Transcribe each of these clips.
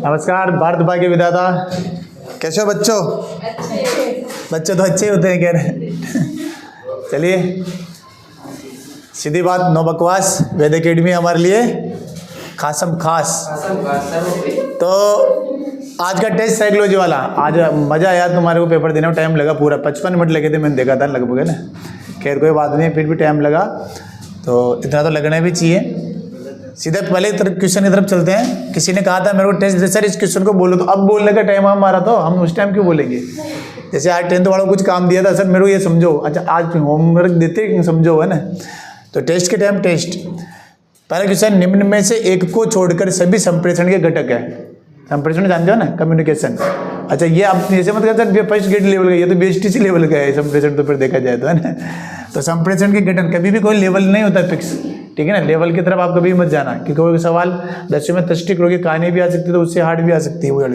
नमस्कार भारत भाग्य विधाता, कैसे हो बच्चों? बच्चे तो अच्छे होते हैं कह रहे। चलिए सीधी बात, नो बकवास। वेद एकेडमी हमारे लिए खासम खास। तो आज का टेस्ट साइकोलॉजी वाला, आज मज़ा आया तुम्हारे को पेपर देने में। टाइम लगा पूरा 55 मिनट लगे थे, मैंने देखा था लगभग, है ना। खैर कोई बात नहीं, फिर भी टाइम लगा तो इतना तो लगना भी चाहिए। सीधे पहले क्वेश्चन की तरफ चलते हैं। किसी ने कहा था मेरे को टेस्ट सर इस क्वेश्चन को बोलो, तो अब बोलने का टाइम हमारा, तो हम उस टाइम क्यों बोलेंगे? जैसे आज 10th वालों को कुछ काम दिया था, सर मेरे को ये समझो, अच्छा आज होमवर्क देते समझो, है ना। तो टेस्ट के टाइम टेस्ट। पहला क्वेश्चन, निम्न में से एक को छोड़कर सभी संप्रेषण के घटक है। संप्रेषण जानते हो ना, कम्युनिकेशन। अच्छा ये आप ऐसे मत कहते सर फर्स्ट ग्रेड लेवल का, ये तो BSTC लेवल का है संप्रेषण, तो फिर देखा जाए तो, है ना। तो संप्रेषण के घटक, कभी भी कोई लेवल नहीं होता फिक्स, ठीक है ना। लेवल की तरफ आप कभी मत जाना, क्योंकि कोई सवाल 10वीं में तष्टी करोगे, कहानी भी आ सकती है, तो उससे हार्ड भी आ सकती है। वो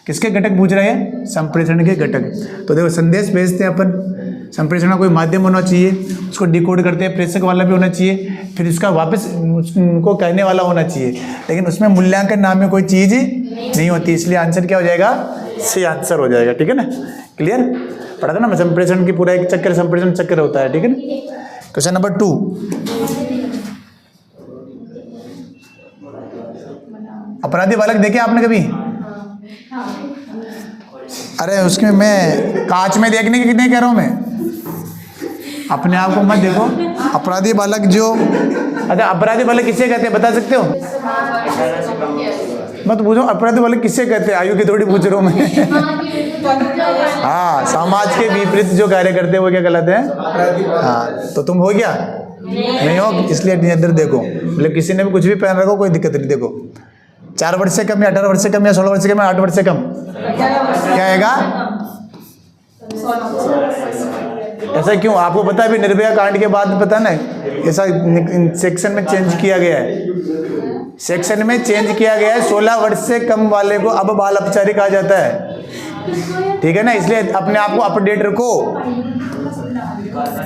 किसके घटक पूछ रहे हैं? संप्रेषण के घटक। तो देखो संदेश भेजते हैं अपन, संप्रेषण का कोई माध्यम होना चाहिए, उसको डिकोड करते हैं, प्रेषक वाला भी होना चाहिए, फिर उसका वापस उनको कहने वाला होना चाहिए, लेकिन उसमें मूल्यांकन नाम में कोई चीज़ नहीं होती। इसलिए आंसर क्या हो जाएगा? सी आंसर हो जाएगा, ठीक है ना। क्लियर? पढ़ा था ना मैं, संप्रेषण की पूरा एक चक्कर, संप्रेषण चक्कर होता है, ठीक है ना। क्वेश्चन नंबर 2, अपराधी बालक देखे आपने कभी? अरे उसके मैं कांच में देखने की नहीं कह रहा हूं मैं, अपने आप को मत देखो। अपराधी बालक जो, अच्छा अपराधी बालक किसे कहते हैं बता सकते हो? मत पूछो अपराधी बालक किसे कहते हैं, आयु की थोड़ी पूछ रहा हूं मैं। हाँ, समाज के विपरीत जो कार्य करते हैं वो क्या कहलाते हैं? हाँ, तो तुम हो गया नहीं हो, इसलिए इधर देखो। मतलब किसी ने भी कुछ भी पहन रखो, कोई दिक्कत नहीं। देखो 4 वर्ष से कम या 18 वर्ष से कम या 16 वर्ष से कम या 8 वर्ष से कम, क्या आएगा? ऐसा क्यों? आपको पता है अभी निर्भया कांड के बाद पता ना, ऐसा सेक्शन में चेंज किया गया है। सेक्शन में चेंज किया गया है, 16 वर्ष से कम वाले को अब बाल अपचारी कहा जाता है, ठीक है ना। इसलिए अपने आप को अपडेट रखो।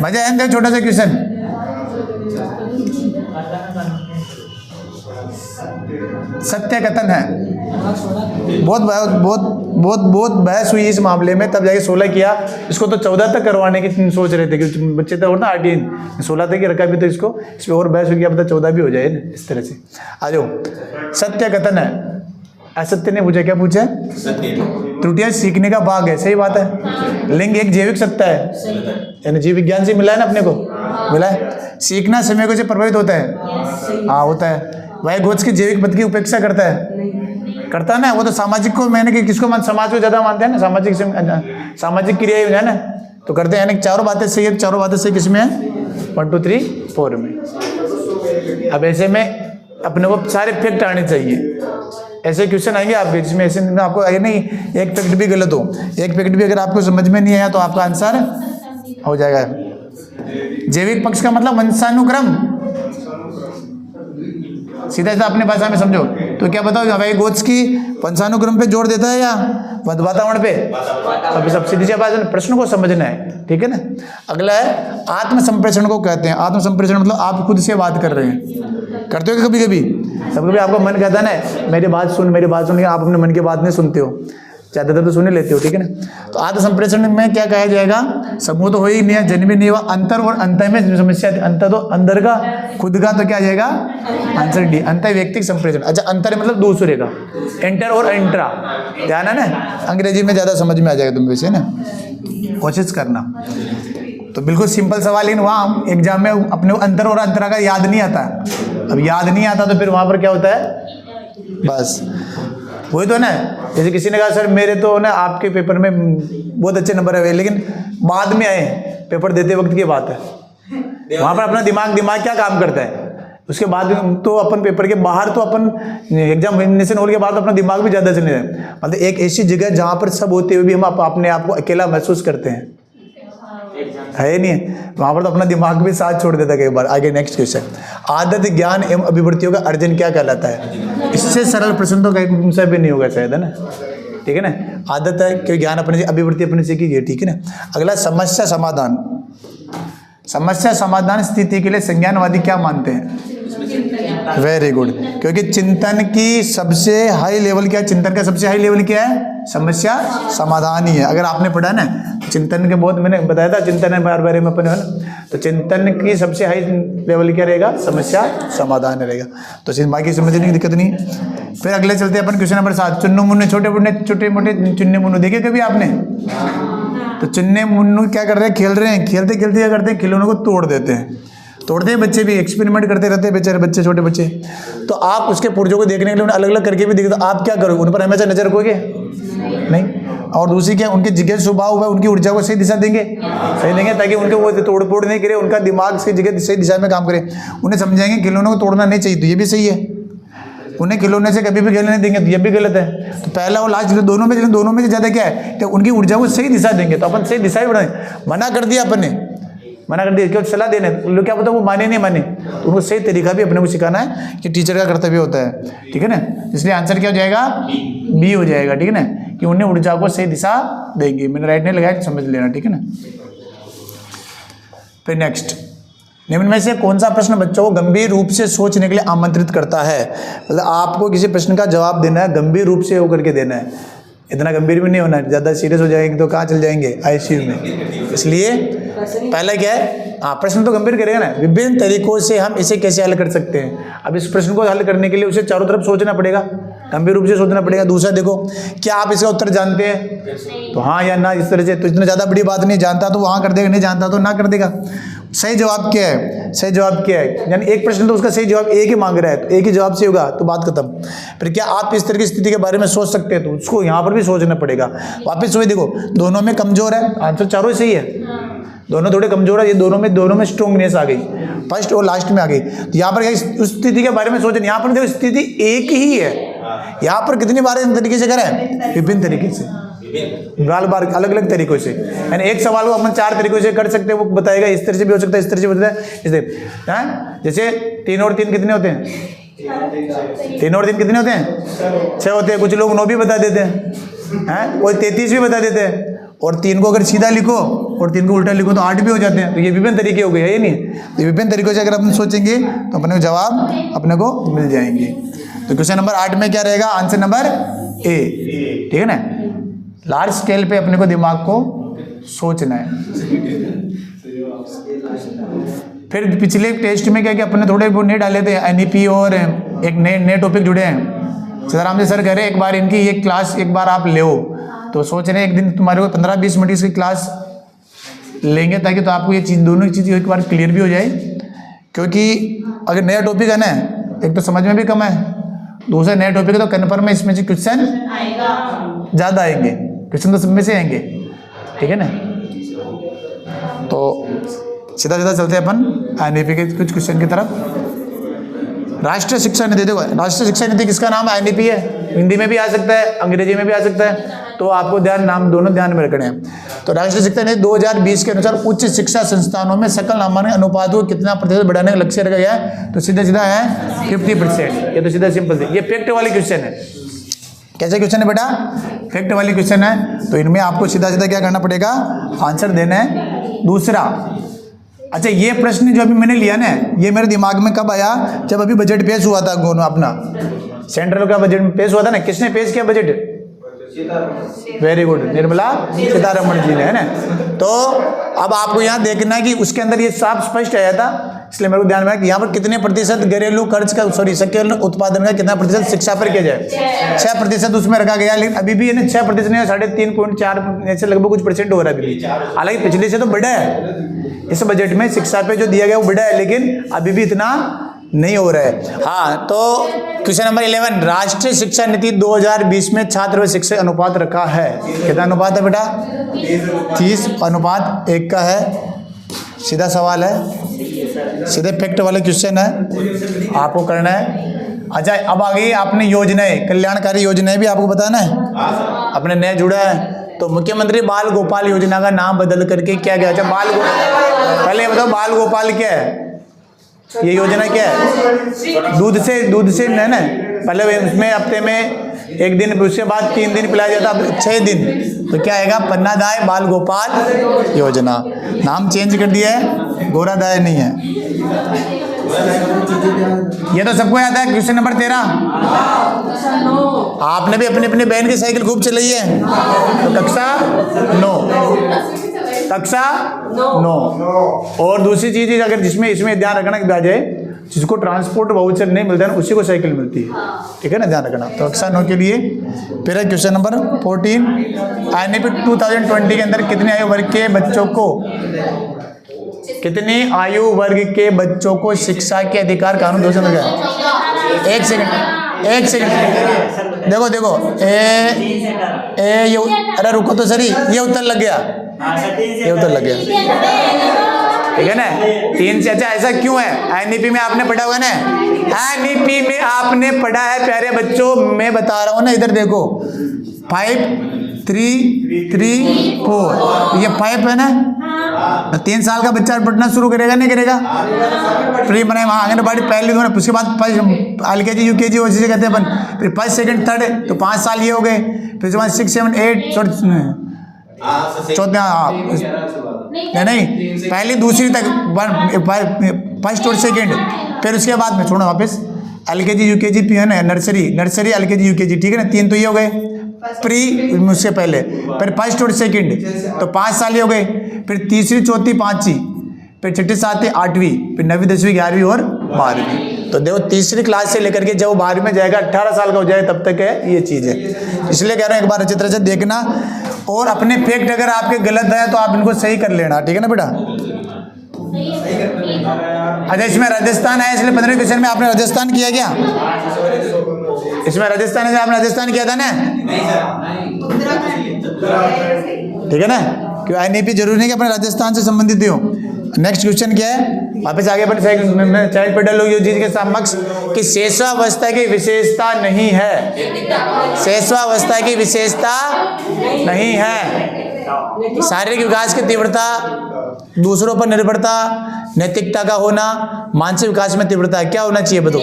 मजा आया? छोटा सा क्वेश्चन, सत्य कथन है। बहुत बहुत बहुत बहुत बहस हुई इस मामले में, तब जाके 16 किया। इसको तो 14 तक करवाने की सोच रहे थे, कि बच्चे तो और ना 18 16 तक ही रखा भी, तो इसको इस पर और बहस हुई, अब तो 14 भी हो जाए ना, इस तरह से। आ जाओ, सत्य कथन है। असत्य ने पूछा, क्या पूछा? त्रुटियां सीखने का भाग है, सही बात है। लिंग एक जैविक सत्ता है, यानी जीव विज्ञान से मिला है ना अपने को, मिला है। सीखना समय को से प्रभावित होता है, हाँ होता है। वह घोष की जैविक पद की उपेक्षा करता है ना। वो तो सामाजिक को, मैंने कि किसको समाज को ज्यादा मानते हैं ना, सामाजिक क्रिया है ना, तो करते हैं। यानी चारों बातें सही है, चारों बातें सही किसमें है? 1 2 3 4 में। अब ऐसे में अपने को सारे फैक्ट आने चाहिए। ऐसे क्वेश्चन आएंगे आपके जिसमें ऐसे में आपको आगे नहीं, एक फैक्ट भी गलत हो, एक फैक्ट भी अगर आपको समझ में नहीं आया तो आपका आंसर हो जाएगा। जैविक पक्ष का मतलब वंशानुक्रम, सीधा सीधा अपने भाषा में समझो। तो क्या बताओ, हवाई गोच की वंशानुक्रम पे जोर देता है या वातावरण पे? अभी सब सीधी सी बात है, प्रश्न को समझना है, ठीक है ना। अगला है आत्म संप्रेषण को कहते हैं। आत्म संप्रेषण मतलब आप खुद से बात कर रहे हैं। करते हो कभी कभी? कभी आपका मन कहता है ना मेरी बात सुन, आप अपने मन की बात नहीं सुनते हो, ज्यादातर तो सुन लेते हो, ठीक है ना। तो आत्म संप्रेषण में क्या कहा जाएगा? समूह तो हो ही नहीं, जन्म नहीं हुआ, अंतर और अंत में समस्या। अंतर तो अंदर का, खुद का, तो क्या आ जाएगा? आंसर डी, अंतर व्यक्तिक संप्रेषण। अच्छा अंतर मतलब दूसरे का, एंटर और इंट्रा, ध्यान है ना। अंग्रेजी में ज्यादा समझ में आ जाएगा तुम वैसे ना, कोशिश करना। तो बिल्कुल सिंपल सवाल, लेकिन वहाँ एग्जाम में अपने अंतर और अंतरा का याद नहीं आता। अब याद नहीं आता तो फिर वहाँ पर क्या होता है? बस वही तो ना। जैसे किसी ने कहा सर मेरे तो ना आपके पेपर में बहुत अच्छे नंबर आए, लेकिन बाद में आए, पेपर देते वक्त की बात है। वहाँ पर अपना दिमाग क्या काम करता है, उसके बाद तो अपन पेपर के बाहर, तो अपन एग्जामिनेशन हॉल के बाद तो अपना दिमाग भी ज़्यादा चलने जाए। मतलब एक ऐसी जगह जहाँ पर सब होते हुए भी हम अपने आप को अकेला महसूस करते हैं, है नहीं है? वहाँ पर तो अपना दिमाग भी साथ छोड़ देता है कई बार। आगे नेक्स्ट क्वेश्चन, आदत ज्ञान एवं अभिवृत्तियों का अर्जन क्या कहलाता है? इससे सरल प्रश्न तो कहीं तुमसे भी नहीं होगा शायद, है ना, ठीक है ना। आदत है कि ज्ञान अपने से, अभिवृत्ति अपने से की गई, ठीक है ना। अगला समस्या समाधान। समस्या समाधान स्थिति के लिए संज्ञानवादी क्या मानते हैं? वेरी गुड, क्योंकि चिंतन की सबसे हाई लेवल क्या है? चिंतन का सबसे हाई लेवल क्या है? समस्या समाधान ही है। अगर आपने पढ़ा ना चिंतन के, बहुत मैंने बताया था चिंतन है बारे में अपने, है ना, तो चिंतन की सबसे हाई लेवल क्या रहेगा? समस्या समाधान रहेगा। तो बाकी समझने की दिक्कत नहीं। फिर अगले चलते हैं अपन क्वेश्चन नंबर 7। चुन्नू मुन्नू, छोटे मोटे चुन्ने मुन्नू देखे कभी आपने? तो चुन्ने मुन्नू क्या कर रहे हैं? खेल रहे हैं, खेलते खेलते क्या करते हैं? खिलौनों को तोड़ देते हैं। तोड़ते हैं बच्चे भी, एक्सपेरिमेंट करते रहते हैं बेचारे बच्चे, छोटे बच्चे। तो आप उसके पुर्जों को देखने के लिए उन्हें अलग अलग करके भी देखते, तो आप क्या करोगे? उन पर हमेशा नजर रखोगे? नहीं। और दूसरी क्या, उनके जिज्ञासु स्वभाव हुआ, उनकी ऊर्जा को सही दिशा देंगे, सही देंगे, ताकि उनके वो तोड़ फोड़ नहीं करे, उनका दिमाग सही जगह सही दिशा में काम करे। उन्हें समझाएंगे खिलौनों को तोड़ना नहीं चाहिए, तो ये भी सही है। उन्हें खिलौने से कभी भी खेलने नहीं देंगे, तो ये भी गलत है। तो पहला और लास्ट दोनों में से ज़्यादा क्या है? तो उनकी ऊर्जा को सही दिशा देंगे, तो अपन सही दिशा ही बढ़ाएं। मना कर दिया अपन ने, मना कर दिया, क्यों? सलाह देने, लोग क्या पता वो माने नहीं माने, तो उनको सही तरीका भी अपने को सिखाना है, कि टीचर का कर्तव्य होता है। ठीक है ना? इसलिए आंसर क्या हो जाएगा? बी हो जाएगा। ठीक है ना? कि उन्हें ऊर्जा को सही दिशा देंगे। मैंने राइट नहीं लगाया, समझ लेना। ठीक है ना? फिर नेक्स्ट, निम्न में से कौन सा प्रश्न बच्चों को गंभीर रूप से सोचने के लिए आमंत्रित करता है? मतलब आपको किसी प्रश्न का जवाब देना है, गंभीर रूप से होकर के देना है। इतना गंभीर भी नहीं होना है, ज़्यादा सीरियस हो जाएंगे तो कहाँ चल जाएंगे? आईसीयू में। इसलिए पहला क्या है? हाँ, प्रश्न तो गंभीर करेगा ना, विभिन्न तरीकों से हम इसे कैसे हल कर सकते हैं। अब इस प्रश्न को हल करने के लिए उसे चारों तरफ सोचना पड़ेगा, गंभीर रूप से सोचना पड़ेगा। दूसरा देखो, क्या आप इसका उत्तर जानते हैं? तो हाँ या ना, इस तरह से। तो इतना ज़्यादा बड़ी बात नहीं, जानता तो वहाँ कर देगा, नहीं जानता तो ना कर देगा। सही जवाब क्या है? सही जवाब क्या है? यानी एक प्रश्न तो उसका सही जवाब एक ही मांग रहा है, तो एक ही जवाब से होगा, तो बात खत्म। फिर क्या आप इस तरह की स्थिति के बारे में सोच सकते हैं? तो उसको यहाँ पर भी सोचना पड़ेगा। वापस वही देखो, दोनों में कमजोर है, आंसर चारों सही है। दोनों थोड़े कमजोर है, ये दोनों में स्ट्रोंगनेस आ गई, फर्स्ट और लास्ट में आ गई। तो यहाँ पर उस स्थिति के बारे में सोचें। यहाँ पर देखो स्थिति एक ही है, यहाँ पर कितनी बार इन तरीके से करें? विभिन्न तरीके से, बार अलग अलग तरीकों से। यानी एक सवाल को अपन 4 तरीकों से कर सकते हैं, वो बताएगा। इस तरह से भी हो सकता है, इस तरह से भी होता है, इसलिए जैसे 3 और 3 कितने होते हैं? 3 और 3 कितने होते हैं? 6 होते हैं। कुछ लोग 9 भी बता देते हैं, कोई 33 भी बता देते हैं। और 3 को अगर सीधा लिखो और 3 को उल्टा लिखो तो 8 भी हो जाते हैं। तो ये विभिन्न तरीके हो गए, है ये नहीं? तो विभिन्न तरीकों से अगर अपन सोचेंगे तो अपने को जवाब अपने को मिल जाएंगे। तो क्वेश्चन नंबर 8 में क्या रहेगा? Answer number A. ठीक है ना? लार्ज स्केल पे अपने को दिमाग को सोचना है। फिर पिछले टेस्ट में क्या कि अपने थोड़े वो नहीं डाले थे, एनईपी और एक नए टॉपिक जुड़े हैं। सीताराम जी सर कह रहे एक बार इनकी ये क्लास एक बार आप ले, तो सोच रहे हैं एक दिन तुम्हारे को 15-20 मिनट की क्लास लेंगे, ताकि तो आपको ये चीज़, दोनों चीज़ एक बार क्लियर भी हो जाए। क्योंकि अगर नया टॉपिक है ना, एक तो समझ में भी कम है, दूसरा नया टॉपिक है तो कन्फर्म है इसमें से क्वेश्चन ज़्यादा आएंगे, क्वेश्चन तो सब में से आएंगे। ठीक है ना? तो सीधा सीधा चलते हैं अपन एनईपी के कुछ क्वेश्चन की तरफ। राष्ट्रीय शिक्षा नीति, देखो राष्ट्रीय शिक्षा नीति किसका नाम? एनईपी है। हिंदी में भी आ सकता है, अंग्रेजी में भी आ सकता है, तो आपको नाम दोनों ध्यान में रखने हैं। तो राष्ट्रीय शिक्षा नीति 2020 के अनुसार उच्च शिक्षा संस्थानों में सकल नामांकन अनुपात को कितना प्रतिशत बढ़ाने का लक्ष्य रखा गया है? तो सीधा सीधा है 50%। ये तो सीधा सिंपल है, ये फैक्ट वाली क्वेश्चन है। कैसे क्वेश्चन है बेटा? फैक्ट वाली क्वेश्चन है। तो इनमें आपको सीधा सीधा क्या करना पड़ेगा? आंसर देना है। दूसरा, अच्छा ये प्रश्न जो अभी मैंने लिया ना, ये मेरे दिमाग में कब आया? जब अभी बजट पेश हुआ था, अपना सेंट्रल का बजट पेश हुआ था ना। किसने पेश किया budget? Very good, Nirmala Sitharaman ji ने, है ना। तो अब आपको यहाँ देखना है कि उसके अंदर ये साफ स्पष्ट आया था, इसलिए मेरे को ध्यान में आया कि यहाँ पर कितने प्रतिशत घरेलू खर्च का, सकल उत्पादन का कितना प्रतिशत शिक्षा पर किया जाए? 6% उसमें रखा गया। लेकिन अभी भी 6% नहीं, 3.4 ऐसे लगभग कुछ परसेंट हो रहा है अभी। हालांकि पिछले से तो बढ़ा है, इस बजट में शिक्षा पे जो दिया गया वो बढ़ा है, लेकिन अभी भी इतना नहीं हो रहा है। हाँ, तो क्वेश्चन नंबर 11, राष्ट्रीय शिक्षा नीति 2020 में छात्र व शिक्षक अनुपात रखा है। कितना अनुपात है बेटा? 30:1 का है। सीधा सवाल है, सीधे फैक्ट वाले क्वेश्चन है, आपको करना है। अच्छा, अब आगे आपने योजनाएं, कल्याणकारी योजनाएं भी आपको बताना है। अपने नया जुड़ा है तो मुख्यमंत्री बाल गोपाल योजना का नाम बदल करके क्या गया? अच्छा, पहले बताओ बाल गोपाल क्या है? ये योजना क्या है? दूध से है ना, पहले उसमें हफ्ते में 1 दिन, उसके बाद 3 दिन पिलाया जाता, अब 6 दिन। तो क्या आएगा? पन्नादाय बाल गोपाल योजना। नाम चेंज कर दिया है, गोरादाय नहीं है। ये तो सबको याद है। क्वेश्चन नंबर 13, आपने भी अपनी अपनी बहन की साइकिल खूब चलाई है, तो कक्षा 9, कक्षा 9। और दूसरी चीज अगर जिसमें इसमें ध्यान रखना कि आ जाए, जिसको ट्रांसपोर्ट वाउचर नहीं मिलता है ना, उसी को साइकिल मिलती है, ठीक है ना, ध्यान रखना। तो कक्षा 9 के लिए फिर क्वेश्चन नंबर 14, एनईपी 2020 के अंदर कितनी आयु वर्ग के बच्चों को, कितनी आयु वर्ग के बच्चों को शिक्षा के अधिकार कानून 2 में गया? एक सेकंड देखो देखो ये अरे रुको तो सही, ये उत्तर लग गया, ये उत्तर लग गया, ठीक है ना। 3 से। अच्छा ऐसा क्यों है? एनईपी में आपने पढ़ा हुआ है ना, एनईपी में आपने पढ़ा है प्यारे बच्चों, मैं बता रहा हूं ना, इधर देखो 5 3 3 4, ये 5 है ना। 3 साल का बच्चा पढ़ना शुरू करेगा नहीं करेगा? प्री बनाए वहाँ आंगनबाड़ी पहली दोनों, उसके बाद LKG UKG वो चीज़ें कहते हैं अपन, फिर 1st 2nd 3rd, तो 5 साल ये हो गए, फिर उसके बाद 6 7 8 चौथे नहीं पहली दूसरी तक 1st और 2nd, फिर उसके बाद में छोड़ो वापस LKG UKG है ना, नर्सरी LKG UKG, ठीक है ना। 3 तो ये हो गए प्री, उससे पहले फिर 1st और 2nd, तो 5 साल ये हो गए, फिर तीसरी चौथी 5वीं, फिर 6ठी 7वीं 8वीं, फिर 9वीं 10वीं 11वीं और 12वीं। तो देखो तीसरी क्लास से लेकर के जब 12वीं में जाएगा 18 साल का हो जाए तब तक है ये चीज़ है। इसलिए कह रहा हूँ एक बार अच्छी तरह से देखना, और अपने फैक्ट अगर आपके गलत है तो आप इनको सही कर लेना, ठीक है ना बेटा। अच्छा इसमें राजस्थान है, इसलिए 15वें क्वेश्चन में आपने राजस्थान किया क्या? इसमें राजस्थान है, आपने राजस्थान किया था ना, ठीक है ना, क्यों एनईपी जरूरी नहीं कि अपने राजस्थान से संबंधित हो। नेक्स्ट क्वेश्चन क्या है? वापस आगे अपन चाइल्ड पे डालो ये चीज के समक्ष कि शेषावस्था की विशेषता नहीं है, शेषावस्था की विशेषता नहीं है। शारीरिक विकास की तीव्रता, दूसरों पर निर्भरता, नैतिकता का होना, मानसिक विकास में तीव्रता क्या होना चाहिए बताओ?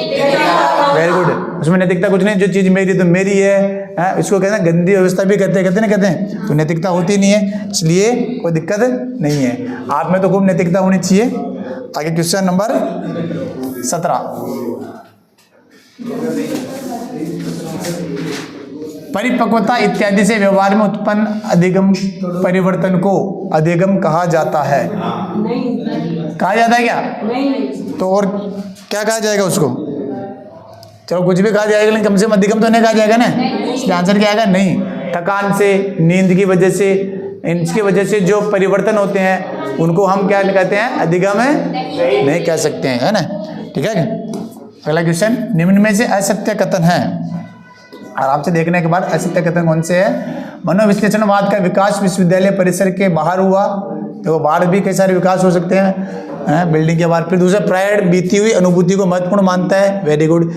Very good. उसमें नैतिकता कुछ नहीं, जो चीज मेरी तो मेरी है, इसको कहते हैं गंदी व्यवस्था भी कहते हैं, तो नैतिकता होती नहीं है, इसलिए कोई दिक्कत नहीं है। आप में तो खूब नैतिकता होनी चाहिए। आगे क्वेश्चन नंबर 17, परिपक्वता इत्यादि से व्यवहार में उत्पन्न अधिगम परिवर्तन को अधिगम कहा जाता है। कहा जाता है क्या? तो और क्या कहा जाएगा उसको? चलो कुछ भी कहा जाएगा, लेकिन कम से कम अधिगम तो नहीं कहा जाएगा ना। इसलिए आंसर क्या आएगा? नहीं। थकान से, नींद की वजह से, इनकी वजह से जो परिवर्तन होते हैं उनको हम क्या कहते हैं? अधिगम नहीं कह सकते हैं, है ना, ठीक है। अगला क्वेश्चन, निम्न में से असत्य कथन है। आराम से देखने के बाद असत्य कथन कौन से है? मनोविश्लेषणवाद का विकास विश्वविद्यालय परिसर के बाहर हुआ, तो बाहर भी कई सारे विकास हो सकते हैं, बिल्डिंग के बाहर। फिर दूसरा, प्रायड बीती हुई अनुभूति को महत्वपूर्ण मानता है, वेरी गुड।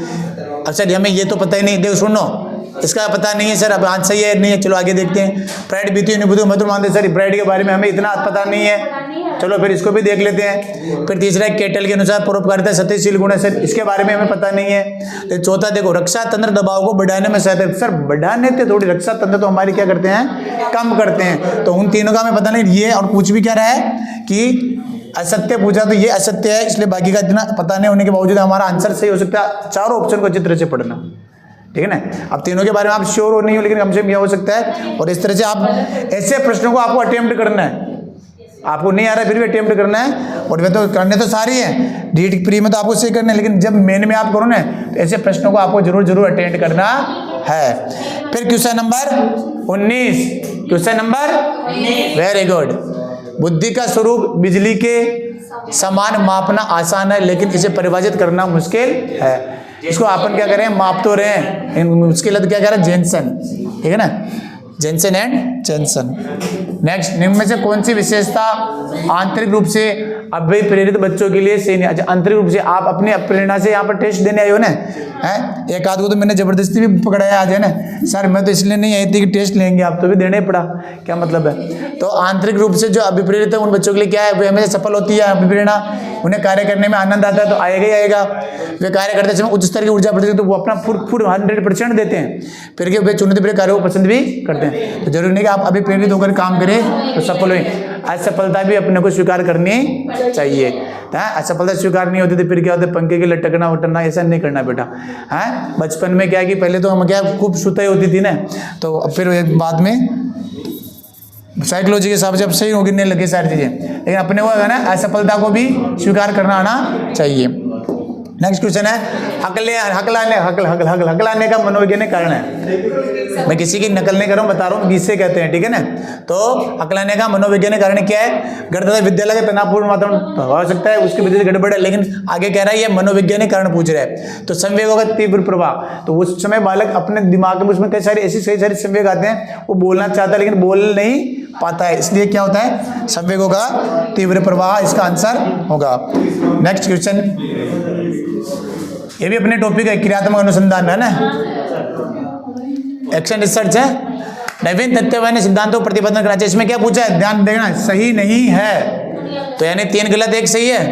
अच्छा हमें ये तो पता ही नहीं, देखो सुनो, इसका पता नहीं है सर, अब आंसर सही है नहीं है, चलो आगे देखते हैं। प्रायड बीती हुई अनुभूति को महत्वपूर्ण मानते हैं, सर प्रायड के बारे में हमें इतना पता नहीं है, चलो फिर इसको भी देख लेते हैं। फिर तीसरा, केटल के अनुसार परोपकारिता सत्यशील गुण है, सर इसके बारे में हमें पता नहीं है। तो चौथा देखो, रक्षा तंत्र दबाव को बढ़ाने में सहायता, सर बढ़ाने थे थोड़ी, रक्षा तंत्र तो हमारी क्या करते हैं? कम करते हैं। तो उन तीनों का हमें पता नहीं। ये और पूछ भी क्या रहा है कि असत्य पूछा, तो ये असत्य है, इसलिए बाकी का इतना पता नहीं होने के बावजूद हमारा आंसर सही हो सकता है। चारों ऑप्शन को अच्छी तरह से पढ़ना, ठीक है ना। अब तीनों के बारे में आप श्योर हो नहीं हो, लेकिन कम से कम यह हो सकता है। और इस तरह से आप ऐसे प्रश्नों को आपको अटेम्प्ट करना है, आपको नहीं आ रहा है फिर भी अटेम्प्ट करना है। और वे तो करने तो सारी है, डीट प्री में तो आपको सही करना है, लेकिन जब मेन में आप करो ना, तो ऐसे प्रश्नों को आपको जरूर अटेंड करना है। फिर question number 19, question number very good. बुद्धि का स्वरूप बिजली के समान मापना आसान है, लेकिन इसे परिभाषित करना मुश्किल है। इसको अपन क्या करें? माप तो रहे हैं, मुश्किल है तो क्या कह रहे हैं? जेनसन, ठीक है ना, जेनसन एंड जेनसन। नेक्स्ट, निम्न में से कौन सी विशेषता आंतरिक रूप से अभिप्रेरित बच्चों के लिए सही नहीं? अच्छा, आंतरिक रूप से आप अपनी प्रेरणा से यहाँ पर टेस्ट देने आए हो ना, हैं? एक आध को तो मैंने जबरदस्ती भी पकड़ाया आज, है ना, सर मैं तो इसलिए नहीं आई थी कि टेस्ट लेंगे आप, तो भी देना ही पड़ा, क्या मतलब है? तो आंतरिक रूप से जो अभिप्रेरित है उन बच्चों के लिए क्या है, वे हमेशा सफल होती है अभिप्रेरणा, उन्हें कार्य करने में आनंद आता है तो आएगा ही आएगा। वे कार्य करते समय उच्च स्तर की ऊर्जा प्रति तो वो अपना फुल 100% देते हैं, फिर के वे चुनित प्रिय कार्यों को पसंद भी करते हैं। तो जरूरी नहीं कि आप अभी प्रेरित होकर काम करें तो सफल हुए, असफलता भी अपने को स्वीकार करनी चाहिए। असफलता स्वीकार नहीं होती तो फिर क्या होता है, पंखे के लटकना उटकना ऐसा नहीं करना बेटा। है बचपन में क्या कि पहले तो हम क्या खूब सुताई होती थी ना, तो फिर बाद में साइकोलॉजी के हिसाब से अब सही हो गिरने लगे सारी चीजें, लेकिन अपने को है ना असफलता को भी स्वीकार करना आना चाहिए। नेक्स्ट क्वेश्चन है हकलाने का मनोवैज्ञानिक कारण है। मैं किसी की नकल नहीं कर रहा हूँ, बता रहा हूँ किससे कहते हैं, ठीक है ना। तो हकलाने का मनोवैज्ञानिक कारण क्या है, घर तथा विद्यालय का तनावपूर्ण वातावरण हो सकता है, उसकी वजह से गड़बड़ है, लेकिन आगे कह रहा है ये मनोवैज्ञानिक कारण पूछ रहा है। तो संवेगों का तीव्र प्रभाव, तो उस समय बालक अपने दिमाग में उसमें कई सारे संवेग आते हैं, वो बोलना चाहता है लेकिन बोल नहीं पाता है, इसलिए क्या होता है संवेगों का तीव्र प्रवाह इसका आंसर होगा। नेक्स्ट क्वेश्चन, ये भी अपने टॉपिक है क्रियात्मक अनुसंधान है ना, एक्शन रिसर्च है। नवीन तथ्यवादी सिद्धांतों प्रतिपादन करना चाहिए, इसमें क्या पूछा है ध्यान देना, सही नहीं है तो यानी 3 गलत 1 सही है,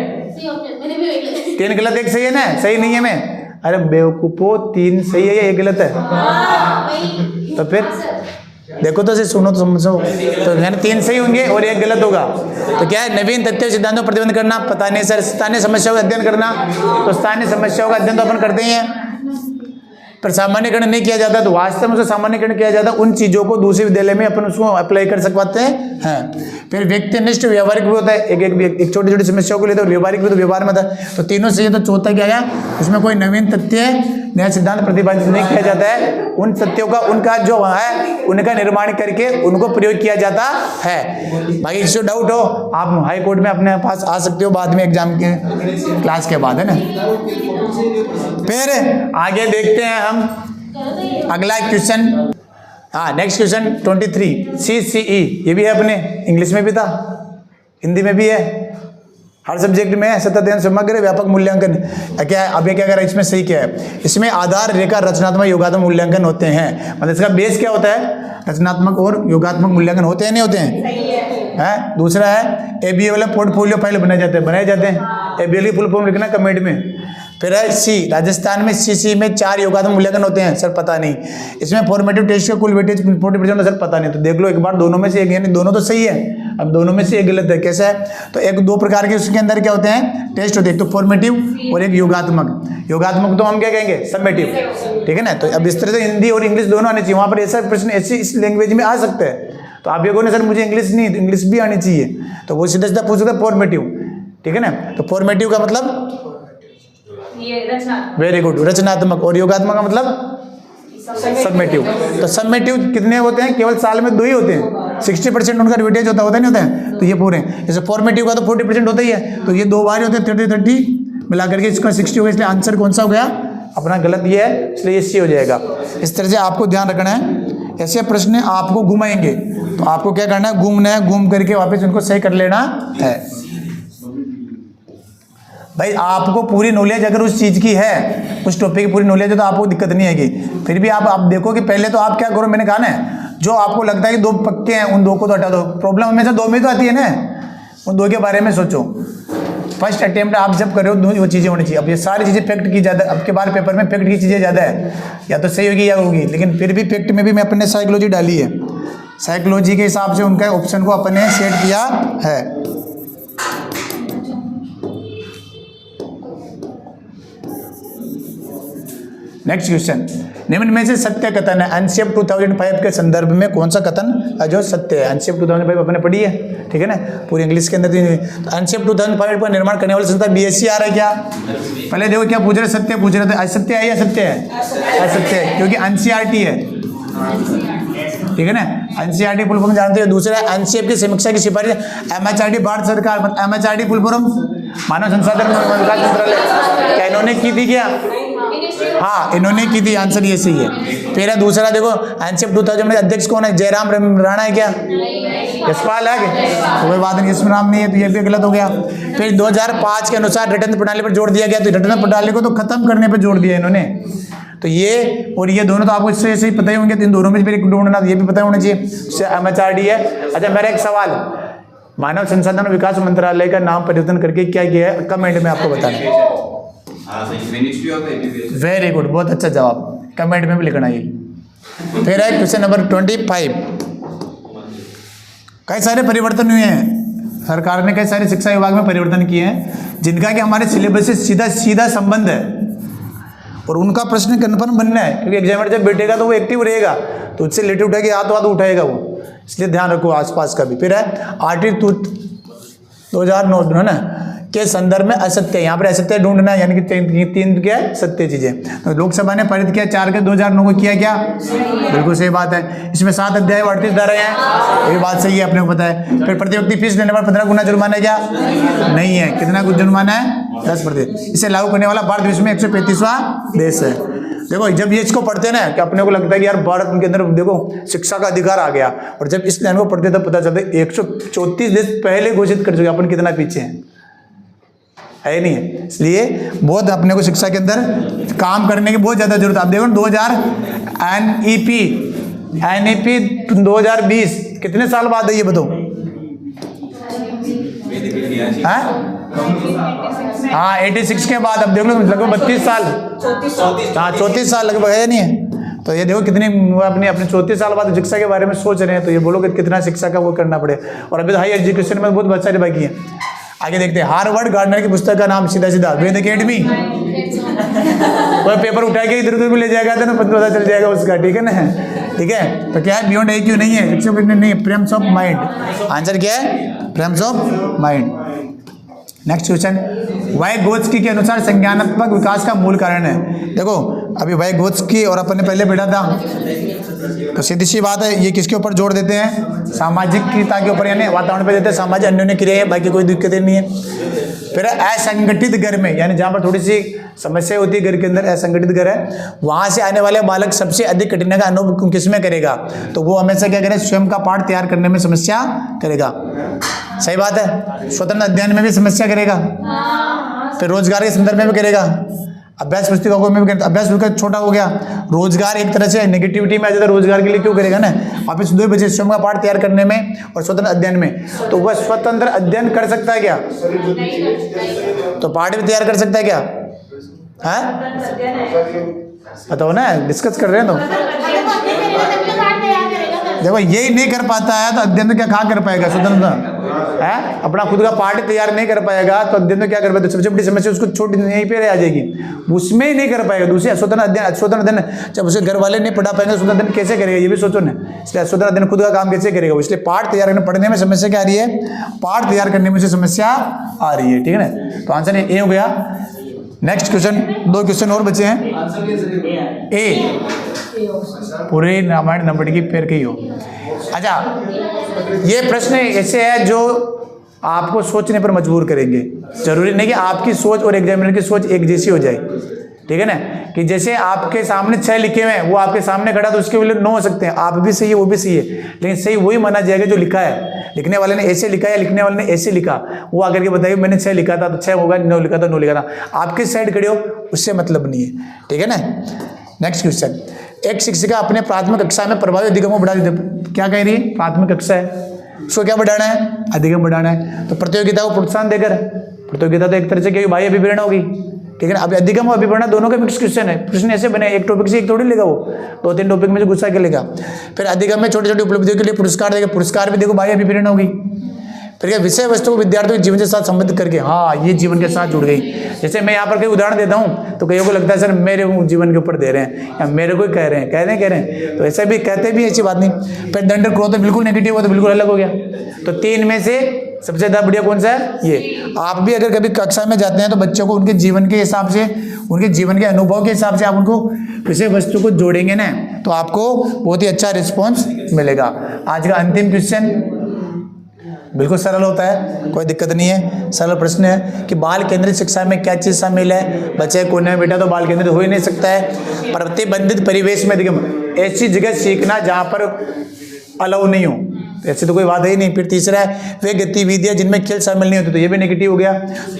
3 गलत 1 सही है ना, सही नहीं है मैं, अरे बेवकूफो 3 सही है या 1 गलत है, तो फिर देखो तो सुनो तो समझो, तो यानी 3 सही होंगे और 1 गलत होगा। तो क्या है नवीन तथ्य सिद्धांतों पर प्रतिबंध करना, पता नहीं सर, स्थानीय समस्याओं का अध्ययन करना, तो स्थानीय समस्याओं का अध्ययन तो अपन करते ही हैं, पर सामान्यकरण नहीं किया जाता, तो वास्तव में उसका सामान्यकरण किया जाता उन चीजों को दूसरे विद्यालय में अपन उसको अप्लाई कर सकते हैं। फिर व्यक्तिनिष्ठ व्यवहारिक भी होता है, एक छोटी छोटी समस्याओं को लेते हैं, व्यवहारिक भी तो व्यवहार में था, तो तीनों से। तो चौथा क्या है, उसमें कोई नवीन तथ्य नया सिद्धांत प्रतिपादित नहीं किया जाता है, उन तथ्यों का उनका जो है उनका निर्माण करके उनको प्रयोग किया जाता है। बाकी किसी को डाउट हो आप हाई कोर्ट में अपने पास आ सकते हो बाद में एग्जाम के क्लास के बाद, है ना। फिर आगे देखते हैं हम अगला क्वेश्चन, हाँ नेक्स्ट क्वेश्चन 23 CCE, ये भी है अपने इंग्लिश में भी था, हिंदी में भी है, हर सब्जेक्ट में है, सतत अध्ययन समग्र व्यापक मूल्यांकन। क्या है अब ये क्या कर रहा है, इसमें सही क्या है, इसमें आधार रेखा रचनात्मक योगात्मक मूल्यांकन होते हैं, मतलब इसका बेस क्या होता है, रचनात्मक और योगात्मक मूल्यांकन होते हैं नहीं होते हैं। दूसरा है ABA वाला पोर्टफोलियो फाइल बनाए जाते हैं, ABA की फुल फॉर्म लिखना कमेंट में। फिर है C, राजस्थान में CC में 4 योगात्मक मूल्यांकन होते हैं, सर पता नहीं। इसमें फॉर्मेटिव टेस्ट का कुल वेटेज 40% सर पता नहीं, तो देख लो एक बार दोनों में से एक, यानी दोनों तो सही है, अब दोनों में से एक गलत है, कैसा है, तो एक 2 प्रकार के उसके अंदर क्या होते हैं टेस्ट होते हैं, एक तो फॉर्मेटिव और एक योगात्मक। योगात्मक तो हम क्या कहेंगे समेटिव, ठीक है ना। तो अब इस तरह से हिंदी और इंग्लिश दोनों आने चाहिए, वहाँ पर ऐसा प्रश्न ऐसी इस लैंग्वेज में आ सकता है, तो आप ये कहो ना सर मुझे इंग्लिश नहीं, तो इंग्लिश भी आनी चाहिए, तो वो सीधा पूछ सकते हैं फॉर्मेटिव, ठीक है ना। तो फॉर्मेटिव का मतलब वेरी गुड रचनात्मक, और योगात्मक का मतलब सबमेटिव। तो सबमेटिव कितने होते हैं, केवल साल में 2 ही होते हैं, 60% उनका वेटेज होता है नहीं होता है, तो ये पूरे। जैसे फॉर्मेटिव का तो 40% होता ही है, तो ये 2 बार होते हैं 30 मिला करके इसका 60 होगा, इसलिए आंसर कौन सा हो गया अपना गलत ये है, इसलिए ये सी हो जाएगा। इस तरह से आपको ध्यान रखना है, ऐसे प्रश्न आपको घुमाएंगे तो आपको क्या करना है, घूमना है, घूम करके वापस उनको सही कर लेना है। भाई आपको पूरी नॉलेज अगर उस चीज़ की है, उस टॉपिक की पूरी नॉलेज है तो आपको दिक्कत नहीं आएगी। फिर भी आप देखो कि पहले तो आप क्या करो, मैंने कहा ना जो आपको लगता है कि 2 पक्के हैं उन 2 को तो हटा दो, प्रॉब्लम हमेशा 2 में तो आती है ना, उन 2 के बारे में सोचो। फर्स्ट अटेम्प्ट आप जब कर रहे हो वो चीज़ें होनी चाहिए। अब ये सारी चीज़ें फैक्ट की ज़्यादा, अब के बार पेपर में फैक्ट की चीज़ें ज़्यादा है, या तो सही होगी या होगी, लेकिन फिर भी फैक्ट में भी मैं अपने साइकोलॉजी डाली है, साइकोलॉजी के हिसाब से उनका ऑप्शन को अपने सेट किया है। नेक्स्ट क्वेश्चन, निम्न में से सत्य कथन है, एनसीएफ 2005 के संदर्भ में कौन सा कथन जो सत्य है। एनसीएफ 2005 अपने पढ़ी है, ठीक है ना, पूरी इंग्लिश के अंदर। तो एनसीएफ 2005 पर निर्माण करने वाली संस्था बीएससी आ रहा है क्या, पहले देखो क्या पूछ रहे, सत्य पूछ रहे थे, असत्य है या सत्य है, असत्य है, क्योंकि एनसीईआरटी है, ठीक है ना, एनसीईआरटी फुल फॉर्म जानते हो। दूसरा एनसीएफ की समीक्षा की सिफारिश, एमएचआरडी भारत सरकार, एमएचआरडी फुल फॉर्म मानव संसाधन विकास मंत्रालय, क्या इन्होंने की थी क्या, हाँ इन्होंने की थी, आंसर ये सही है। फिर है दूसरा देखो, एनसीएफ 2000 में अध्यक्ष कौन है? जयराम राणा है क्या? यशपाल है क्या? तो कोई बात नहीं, इसमें नाम नहीं है तो ये भी गलत हो गया। फिर 2005 के अनुसार रिटर्न प्रणाली पर जोड़ दिया गया, तो रिटर्न प्रणाली को तो खत्म करने पर जोड़ दिया इन्होंने। तो ये और ये दोनों तो आपको इससे ऐसे ही पता ही होंगे, तो इन दोनों में फिर ढूंढना, ये भी पता होना चाहिए। MHRD है। अच्छा मेरा एक सवाल, मानव संसाधन विकास मंत्रालय का नाम परिवर्तन करके क्या किया है? कमेंट में आपको बताना है। वेरी गुड, बहुत अच्छा जवाब, कमेंट में भी लिखना ये। फिर है क्वेश्चन नंबर 25। कई सारे परिवर्तन हुए हैं, सरकार ने कई सारे शिक्षा विभाग में परिवर्तन किए हैं जिनका कि हमारे सिलेबस से सीधा सीधा संबंध है, और उनका प्रश्न कन्फर्म बनना है, क्योंकि एग्जामिनर जब बैठेगा तो वो एक्टिव रहेगा, तो उससे लेटर उठाएगी, हाथ हाथ उठाएगा वो, इसलिए ध्यान रखो आसपास का भी। फिर है आर्टिकल 2009 है ना के संदर्भ में असत्य, यहाँ पर असत्य ढूंढना है, यानी कि तीन क्या सत्य चीजें। तो लोकसभा ने पारित किया 4 के 2009 को किया क्या? बिल्कुल सही बात है। इसमें 7 अध्याय 38 धाराएं हैं, ये बात सही है, अपने को पता है। फिर प्रति व्यक्ति फीस लेने पर 15 गुना जुर्माना क्या? नहीं है। कितना कुछ जुर्माना है? 10%। इसे लागू करने वाला भारत विश्व में 135वां देश है। देखो जब ये इसको पढ़ते ना कि अपने को लगता है कि यार भारत के अंदर देखो शिक्षा का अधिकार आ गया, और जब इस लाइन को पढ़ते तब पता चलता है 134 देश पहले घोषित कर चुके, अपन कितना पीछे हैं, है नहीं है। इसलिए बहुत अपने को शिक्षा के अंदर काम करने की बहुत ज्यादा जरूरत है। आप देखो 2000 NEP 2020 कितने साल बाद है ये बताओ? हाँ 86 के बाद, अब देख लो लगभग 32 साल, हाँ 34 साल लगभग है नहीं है। तो ये देखो कितनी अपने 34 साल बाद शिक्षा के बारे में सोच रहे हैं, तो ये बोलो कि कितना शिक्षा का वो करना पड़े। और अभी तो हाई एजुकेशन में बहुत सारे बाकी है। आगे देखते हैं, हार्वर्ड गार्डनर की पुस्तक का नाम सीधा सीधा वेद अकेडमी। कोई पेपर उठा के इधर उधर भी ले जाएगा तो पता चल जाएगा उसका, ठीक है ना? ठीक है, तो क्या है बियॉन्ड IQ नहीं है, नहीं है, प्रेम्स ऑफ माइंड। आंसर क्या है? Prem's of mind. Next question, Vygotsky के अनुसार संज्ञानात्मक विकास का मूल कारण है। देखो अभी वाइगोत्स्की और अपन ने पहले पढ़ा था, तो सीधी सी बात है, ये किसके ऊपर जोड़ देते हैं? सामाजिकता के ऊपर, यानी वातावरण पे देते हैं, सामाजिक अन्योन्य क्रिया है, बाकी कोई दिक्कत नहीं है। फिर असंगठित घर में, यानी जहाँ पर थोड़ी सी समस्या होती है घर के अंदर, असंगठित घर है, वहाँ से आने वाले बालक सबसे अधिक कठिनाई का अनुभव किसमें करेगा? तो वो हमेशा क्या करेगा? स्वयं का पाठ तैयार करने में समस्या करेगा। सही बात है। स्वतंत्र अध्ययन में भी समस्या करेगा, फिर रोजगार के संदर्भ में भी करेगा, अभ्यास पुस्तिकाओं में भी करेगा। अभ्यास पुस्तिका छोटा हो गया, रोजगार एक तरह से नेगेटिविटी में आ जाता है, रोजगार के लिए क्यों करेगा ना? वापिस 2 बजे स्वयं का पाठ तैयार करने में और स्वतंत्र अध्ययन में, तो वह स्वतंत्र अध्ययन कर सकता है क्या? तो पाठ भी तैयार कर सकता है क्या? है बताओ ना, डिस्कस कर रहे हैं। तो देखो यही नहीं कर पाता है तो अध्ययन तो क्या कहाँ कर पाएगा? स्वतंत्र है, अपना खुद का पाठ तैयार नहीं कर पाएगा तो अध्ययन तो क्या कर पाएगा? सबसे बड़ी समस्या उसको छोटी यहीं पे आ जाएगी, उसमें ही नहीं कर पाएगा। दूसरी स्वतंत्र अध्ययन जब उसे घर वाले नहीं पढ़ा पाएंगे, स्वतंत्र अध्ययन कैसे करेगा? ये भी सोचो ना। इसलिए स्वतंत्र अध्ययन खुद का काम कैसे करेगा? इसलिए पाठ तैयार करने पढ़ने में समस्या क्या आ रही है? पाठ तैयार करने में से समस्या आ रही है, ठीक है ना? तो आंसर ए हो गया। नेक्स्ट क्वेश्चन, 2 क्वेश्चन और बचे हैं। ए पूरे रामायण नंबर की पेड़ के ही हो। अच्छा ये प्रश्न ऐसे है जो आपको सोचने पर मजबूर करेंगे। जरूरी नहीं कि आपकी सोच और एग्जामिनर की सोच एक जैसी हो जाए, ठीक है ना? कि जैसे आपके सामने 6 लिखे हुए हैं, वो आपके सामने खड़ा तो उसके लिए 9 हो सकते हैं। आप भी सही है, वो भी सही है, लेकिन सही वही माना जाएगा जो लिखा है। लिखने वाले ने ऐसे लिखा या लिखने वाले ने ऐसे लिखा, वो आकर के बताइए मैंने 6 लिखा था तो 6 होगा, 9 लिखा था 9 लिखा था। आप किस साइड खड़े हो उससे मतलब नहीं है, ठीक है ना? नेक्स्ट क्वेश्चन, एक शिक्षिका अपने प्राथमिक कक्षा में प्रभावी अधिगम को बढ़ा देते। क्या कह रही है? प्राथमिक कक्षा है, उसको क्या बढ़ाना है? अधिगम बढ़ाना है। तो प्रतियोगिता को प्रोत्साहन देकर, प्रतियोगिता तो एक तरह से क्या बाह्य अभिप्रेरणा होगी, ठीक है ना? अब अधिगम और अभिप्रेरणा दोनों का मिक्स क्वेश्चन है। प्रश्न ऐसे बने, एक टॉपिक से एक थोड़ी लेगा, वो 2-3 टॉपिक में से गुस्सा के लेगा। फिर अधिगम में छोटी छोटी उपलब्धियों के लिए पुरस्कार देगा, पुरस्कार भी देखो बाह्य अभिप्रेरणा होगी। फिर क्या विषय वस्तु को विद्यार्थियों के जीवन के साथ संबंधित करके, हाँ ये जीवन के साथ जुड़ गई। जैसे मैं यहाँ पर कई उदाहरण देता हूँ तो कईयों को लगता है सर मेरे जीवन के ऊपर दे रहे हैं या मेरे को ही कह रहे हैं, तो ऐसा भी कहते भी, ऐसी बात नहीं। फिर दंड क्रोध तो बिल्कुल नेगेटिव हो, तो बिल्कुल अलग हो गया। तो 3 में से सबसे ज़्यादा बढ़िया कौन सा है? ये। आप भी अगर कभी कक्षा में जाते हैं तो बच्चों को उनके जीवन के हिसाब से, उनके जीवन के अनुभव के हिसाब से आप उनको विषय वस्तु को जोड़ेंगे ना, तो आपको बहुत ही अच्छा रिस्पॉन्स मिलेगा। आज का अंतिम क्वेश्चन, बिल्कुल सरल होता है, कोई दिक्कत नहीं है। सरल प्रश्न है कि बाल केंद्रित शिक्षा में क्या चीज़ शामिल है। बच्चे कोने में बेटा तो बाल केंद्रित हो ही नहीं सकता है। प्रतिबंधित परिवेश में देखिए ऐसी जगह सीखना जहाँ पर अलाउ नहीं हो, ऐसे तो कोई बात ही नहीं। फिर तीसरा है वे गतिविधियाँ जिनमें खेल शामिल नहीं होती, तो ये भी नेगेटिव हो गया।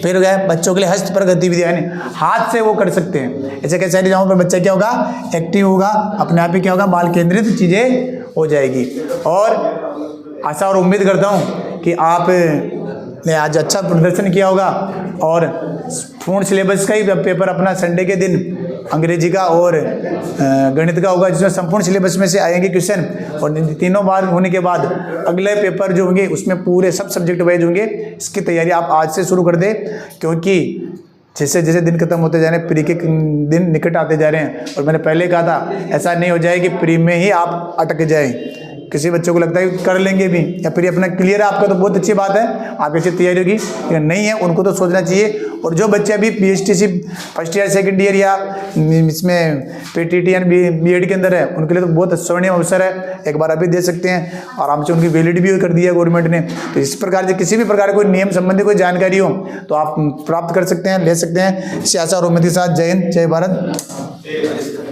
फिर गया बच्चों के लिए हस्त पर गतिविधियाँ, यानी हाथ से वो कर सकते हैं। ऐसे कैसे जहाँ पर बच्चा क्या होगा, एक्टिव होगा, अपने आप ही क्या होगा, बाल केंद्रित चीज़ें हो जाएगी। और आशा और उम्मीद करता हूँ कि आप ने आज अच्छा प्रदर्शन किया होगा और पूर्ण सिलेबस का ही पेपर अपना संडे के दिन अंग्रेजी का और गणित का होगा, जिसमें संपूर्ण सिलेबस में से आएंगे क्वेश्चन। और तीनों बार होने के बाद अगले पेपर जो होंगे उसमें पूरे सब सब्जेक्ट वाइज होंगे। इसकी तैयारी आप आज से शुरू कर दें, क्योंकि जैसे जैसे दिन खत्म होते जा रहे हैं, प्री के दिन निकट आते जा रहे हैं। और मैंने पहले कहा था ऐसा नहीं हो जाए कि प्री में ही आप अटक जाएं। किसी बच्चों को लगता है कर लेंगे भी या फिर अपना क्लियर है आपका, तो बहुत अच्छी बात है, आपकी अच्छी तैयारी होगी। लेकिन नहीं है उनको तो सोचना चाहिए। और जो बच्चे अभी PSTC first year second year या इसमें PTT या B.Ed के अंदर है, उनके लिए तो बहुत स्वर्णिम अवसर है। एक बार अभी दे सकते हैं, आराम से उनकी वैलिड भी कर दिया गवर्नमेंट ने। तो इस प्रकार से किसी भी प्रकार कोई नियम संबंधी कोई जानकारी हो तो आप प्राप्त कर सकते हैं, ले सकते हैं। इसी आशा और उम्मीद के साथ जय हिंद, जय भारत।